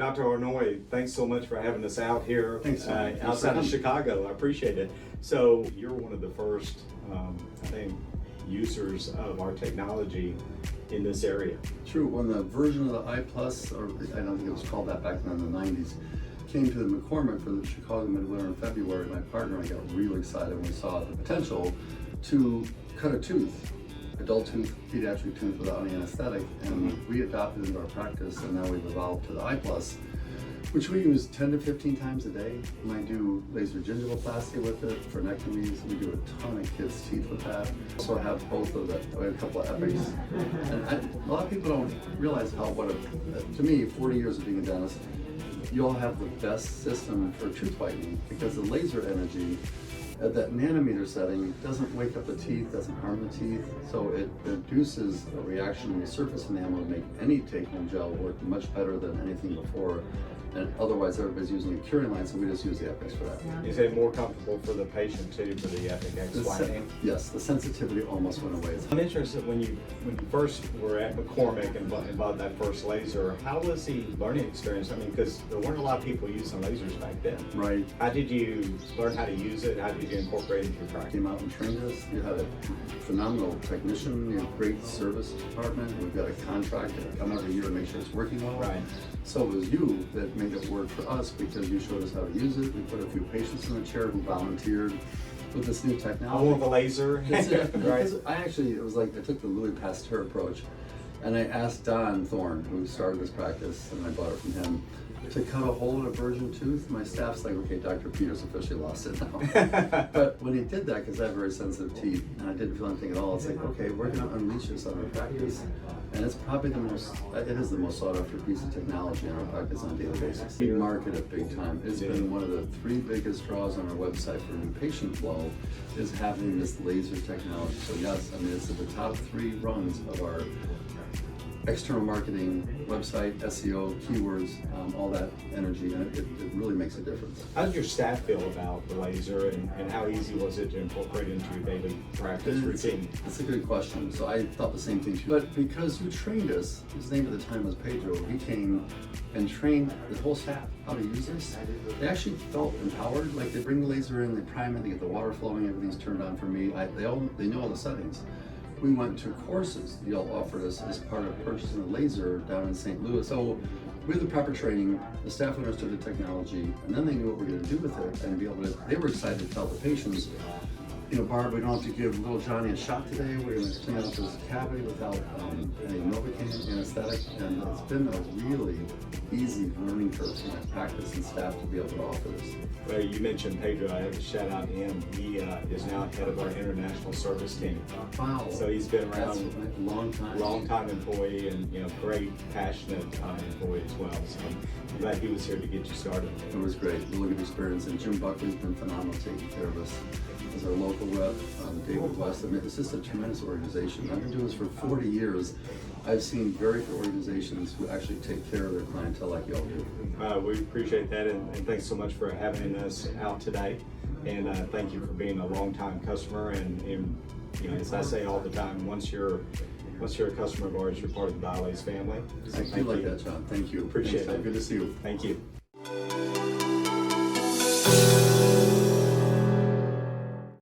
Dr. Harnois, thanks so much for having us out here outside of Chicago. I appreciate it. So you're one of the first, I think, users of our technology in this area. True. When the version of the I+, or I don't think it was called that back then in the 90s, came to the McCormick for the Chicago Midwinter in February, my partner and I got really excited when we saw the potential to cut a tooth, adult tooth, pediatric tooth without any anesthetic, and we adopted it into our practice, and now we've evolved to the I+, which we use 10 to 15 times a day. We might do laser gingivoplasty with it, frenectomies. We do a ton of kids' teeth with that. Also have both of that. We have a couple of epics. And a lot of people don't realize to me, 40 years of being a dentist, you all have the best system for tooth whitening because the laser energy at that nanometer setting doesn't wake up the teeth, doesn't harm the teeth, so it induces a reaction in the surface enamel to make any take-home gel work much better than anything before. And otherwise, everybody's using a curing line, so we just use the Epics for that. Is it more comfortable for the patient too, for the Epic X whitening? Yes, the sensitivity almost went away. I'm interested when you first were at McCormick and bought that first laser. How was the learning experience? I mean, because there weren't a lot of people using lasers back then. Right. How did you learn how to use it? How did you incorporate it into your practice? Came out and trained us. You had a phenomenal technician. You had a great service department. We've got a contract that come every year to make sure it's working well. Right. So it was you that made it work for us because you showed us how to use it. We put a few patients in the chair who volunteered with this new technology. I want the laser. That's it. Right. It was like I took the Louis Pasteur approach, and I asked Don Thorne, who started this practice, and I bought it from him, to cut a hole in a virgin tooth. My staff's like, okay, Dr. Peters officially lost it now. But when he did that, because I have very sensitive teeth, and I didn't feel anything at all, it's like, okay, we're gonna unleash this on our practice. And it's probably it is the most sought after piece of technology in our practice on a daily basis. We market it big time. It's been one of the 3 biggest draws on our website for new patient flow is having this laser technology. So yes, I mean, it's at the top 3 rungs of our external marketing, website, SEO, keywords, all that energy, and it really makes a difference. How did your staff feel about the laser, and how easy was it to incorporate into your daily practice routine? That's a good question. So I thought the same thing too. But because you trained us, his name at the time was Pedro, he came and trained the whole staff how to use this. They actually felt empowered, like they bring the laser in, they prime it, they get the water flowing, everything's turned on for me. They know all the settings. We went to courses y'all offered us as part of purchasing a laser down in St. Louis. So with the proper training, the staff understood the technology, and then they knew what we were going to do with it, and they were excited to tell the patients, you know, Barb, we don't have to give little Johnny a shot today. We're going to clean out this cavity without any Novocaine anesthetic, and it's been a really easy learning curve for my practice and staff to be able to offer this. Well, you mentioned Pedro. I have a shout out to him. He is now head of our international service team. Wow! So he's been around a long time employee, and great, passionate employee as well. So I'm glad he was here to get you started. It was great. Really good experience, and Jim Buckley's been phenomenal taking care of us as our local rep, David West. I mean, it's just a tremendous organization. I've been doing this for 40 years. I've seen very few organizations who actually take care of their clientele like y'all do. We appreciate that, and thanks so much for having us out today. And thank you for being a long-time customer. And as I say all the time, once you're a customer of ours, you're part of the BIOLASE family. So I feel like that, John. Thank you. Appreciate it. Good to see you. Thank you.